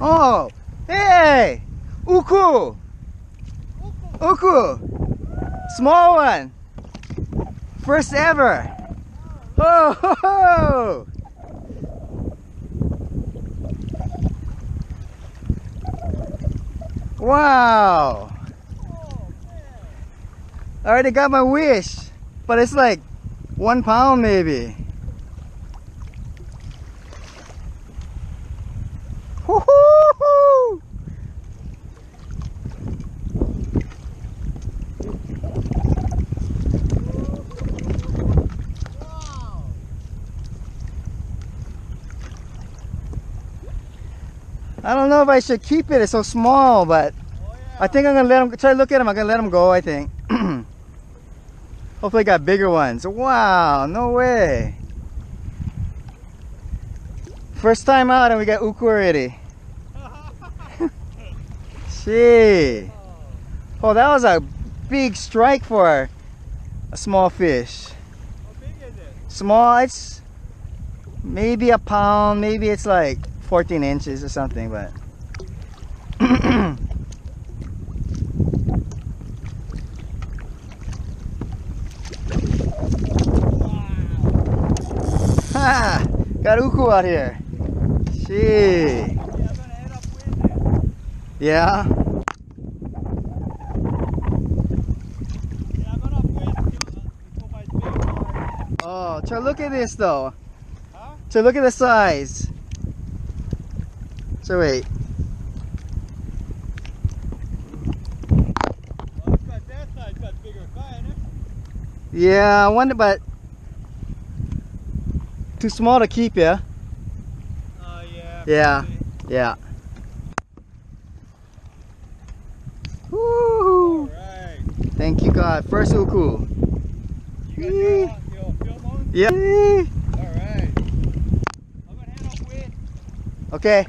Oh, hey, uku, uku, small one, first ever. Oh, ho, ho. Wow. I already got my wish, but it's like 1 pound maybe. Woohoo! I don't know if I should keep it. It's so small, but I think I'm gonna let him try to look at him. I'm gonna let him go, I think. Hopefully I got bigger ones. Wow, no way. First time out and we got uku already. Gee. Oh, that was a big strike for a small fish. How big is it? Small, it's maybe a pound, maybe it's like 14 inches or something, but ha! Got uku out here. Gee. Yeah. Oh, try look at this though. Huh? So look at the size. So wait. Well, it's got that side, it's got bigger guy in it. Yeah, I wonder, but too small to keep, yeah? Yeah. Yeah, Probably. yeah. Woo! Alright. Thank you, God. First uku. You got your film on? Yeah. Alright. I'm gonna head up with. Okay.